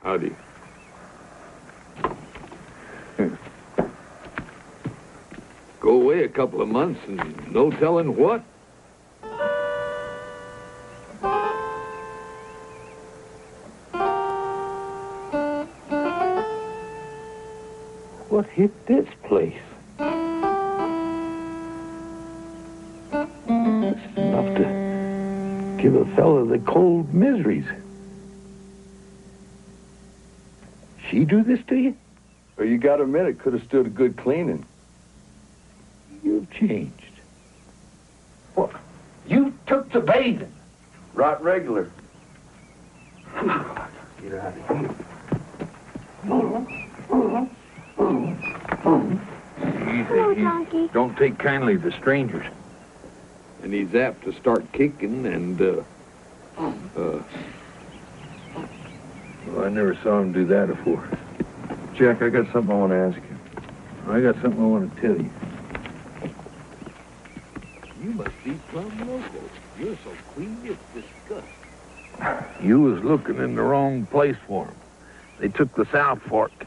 Howdy. Go away a couple of months and no telling what. What hit this place? It's enough to give a fella the cold miseries. She do this to you? Well, you gotta admit it could have stood a good cleaning. You've changed. What? You took to bathing? Right regular. Get out of here. Hello, Donkey. Don't take kindly to strangers. And he's apt to start kicking and, well, I never saw him do that before. Jack, I got something I want to ask you. I got something I want to tell you. You must be plumb loco. You're so clean, it's disgusting. You was looking in the wrong place for them. They took the South Fork.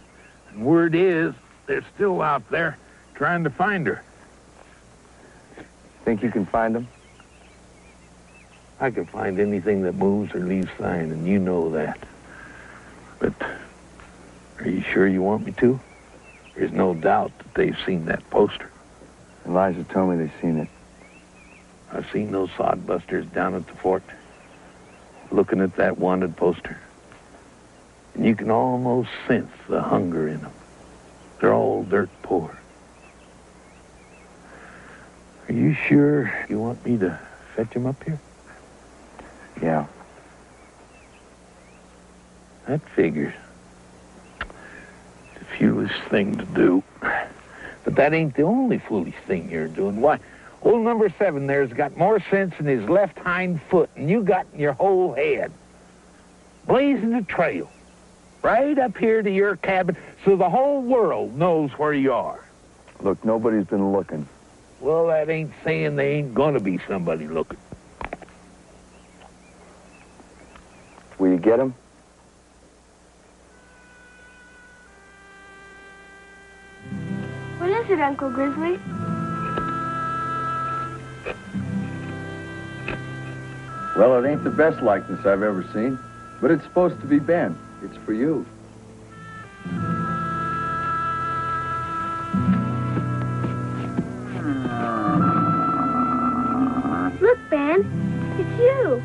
And word is, they're still out there trying to find her. Think you can find them? I can find anything that moves or leaves sign, and you know that. But are you sure you want me to? There's no doubt that they've seen that poster. Elijah told me they've seen it. I've seen those sodbusters down at the fort, looking at that wanted poster. And you can almost sense the hunger in them. They're all dirt poor. Are you sure you want me to fetch them up here? Yeah. That figures. It's a foolish thing to do. But that ain't the only foolish thing you're doing. Why, old number 7 there's got more sense in his left hind foot than you got in your whole head. Blazing a trail right up here to your cabin so the whole world knows where you are. Look, nobody's been looking. Well, that ain't saying there ain't gonna be somebody looking. Will you get him? What is it, Uncle Grizzly? Well, it ain't the best likeness I've ever seen, but it's supposed to be Ben. It's for you. Look, Ben. It's you.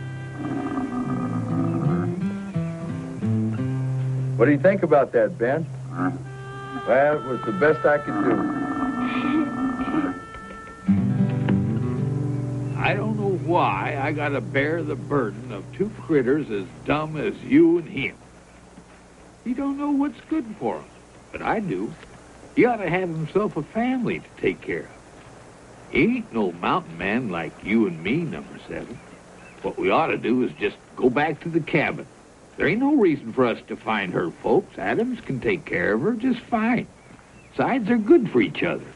What do you think about that, Ben? Well, it was the best I could do. I don't know why I gotta bear the burden of 2 critters as dumb as you and him. He don't know what's good for him, but I do. He ought to have himself a family to take care of. He ain't no mountain man like you and me, number 7. What we ought to do is just go back to the cabin. There ain't no reason for us to find her folks. Adams can take care of her just fine. Besides, they're good for each other.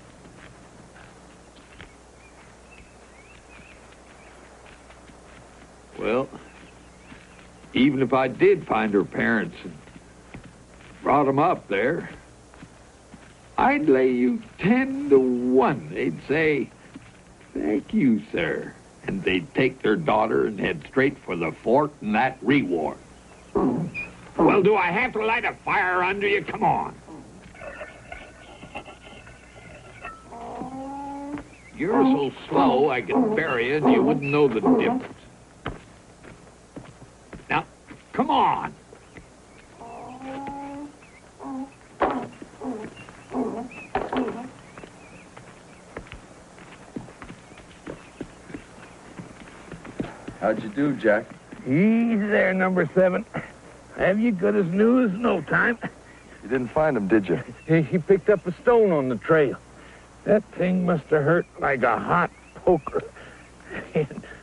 Well, even if I did find her parents and brought them up there, I'd lay you 10 to 1. They'd say, "Thank you, sir." And they'd take their daughter and head straight for the fort and that reward. Well, do I have to light a fire under you? Come on. You're so slow I could bury you and you wouldn't know the difference. Now, come on. How'd you do, Jack? Easy there, number 7. Have you good as new as no time? You didn't find him, did you? He picked up a stone on the trail. That thing must have hurt like a hot poker.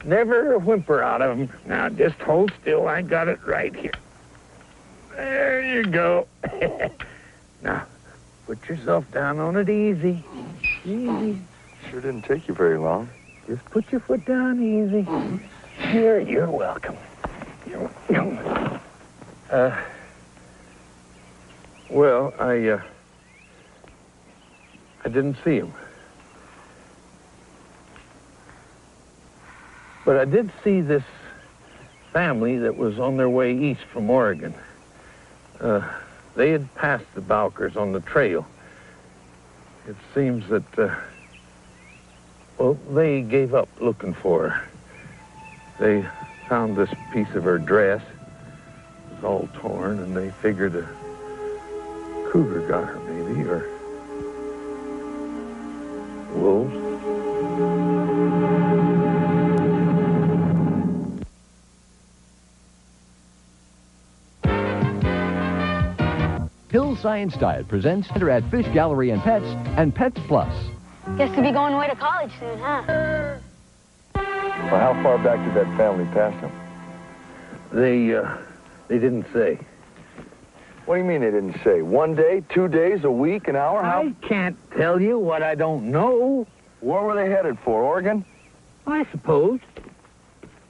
Never a whimper out of him. Now, just hold still. I got it right here. There you go. Now, put yourself down on it easy. Easy. Sure didn't take you very long. Just put your foot down easy. Here, you're welcome. You're welcome. I didn't see him. But I did see this family that was on their way east from Oregon. They had passed the Bowkers on the trail. It seems that, well, they gave up looking for her. They found this piece of her dress. It was all torn, and they figured a cougar got her, maybe, or wolves. Hill Science Diet presents Enter at Fish Gallery and Pets Plus. Guess to be going away to college soon, huh? Well, how far back did that family pass him? They didn't say. What do you mean they didn't say? 1 day, 2 days, a week, an hour? How? I can't tell you what I don't know. Where were they headed for, Oregon? I suppose.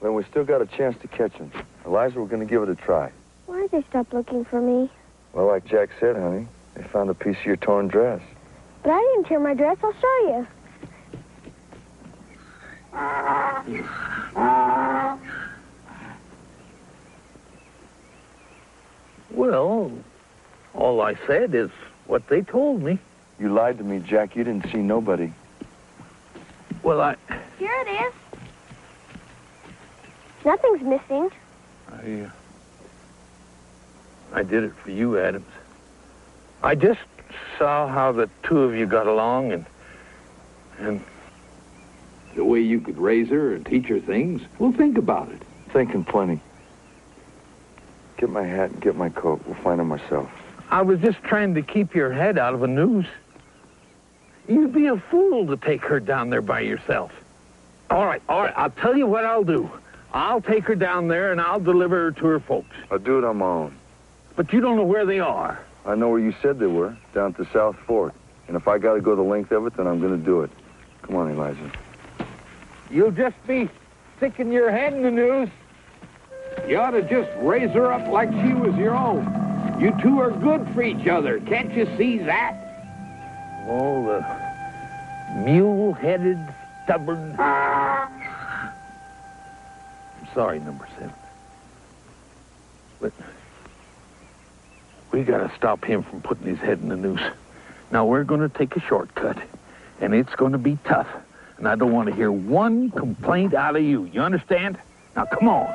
Then we still got a chance to catch them. Eliza, we're going to give it a try. Why'd they stop looking for me? Well, like Jack said, honey, they found a piece of your torn dress. But I didn't tear my dress. I'll show you. Well, all I said is what they told me. You lied to me, Jack. You didn't see nobody. Well, Here it is. Nothing's missing. I did it for you, Adams. I just saw how the two of you got along, and The way you could raise her and teach her things. Well, think about it. Thinking plenty. Get my hat and get my coat. We'll find them ourselves. I was just trying to keep your head out of the news. You'd be a fool to take her down there by yourself. All right, I'll tell you what I'll do. I'll take her down there, and I'll deliver her to her folks. I'll do it on my own. But you don't know where they are. I know where you said they were, down at the South Fork. And if I got to go the length of it, then I'm going to do it. Come on, Eliza. You'll just be sticking your head in the news. You ought to just raise her up like she was your own. You two are good for each other. Can't you see that? Oh, the mule-headed, stubborn... I'm sorry, number 7. But we got to stop him from putting his head in the noose. Now, we're going to take a shortcut, and it's going to be tough. And I don't want to hear one complaint out of you. You understand? Now, come on.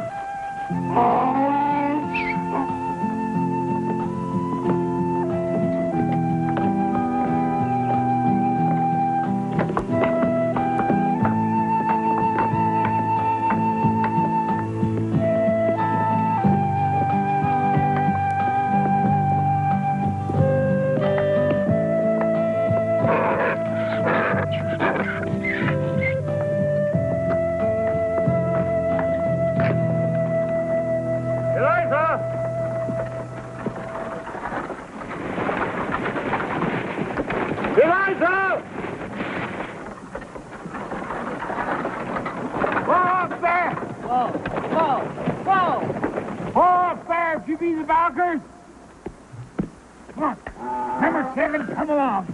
Number 7, come along.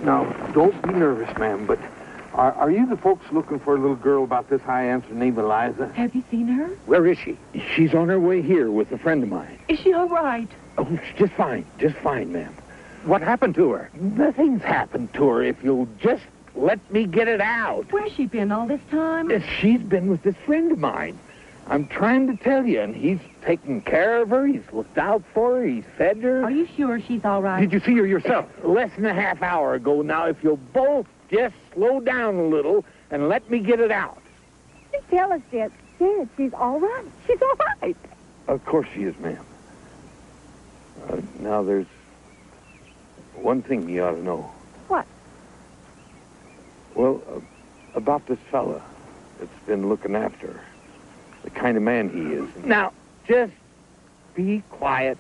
Now, don't be nervous, ma'am, but are you the folks looking for a little girl about this high answer named Eliza? Have you seen her? Where is she? She's on her way here with a friend of mine. Is she all right? Oh, just fine, ma'am. What happened to her? Nothing's happened to her if you'll just let me get it out. Where's she been all this time? She's been with this friend of mine. I'm trying to tell you, and he's taken care of her. He's looked out for her. He's fed her. Are you sure she's all right? Did you see her yourself? Less than a half hour ago. Now, if you'll both just slow down a little and let me get it out. The fella's dead. She's all right. She's all right. Of course she is, ma'am. Now, there's one thing you ought to know. What? Well, about this fella that's been looking after her. The kind of man he is. Now, just be quiet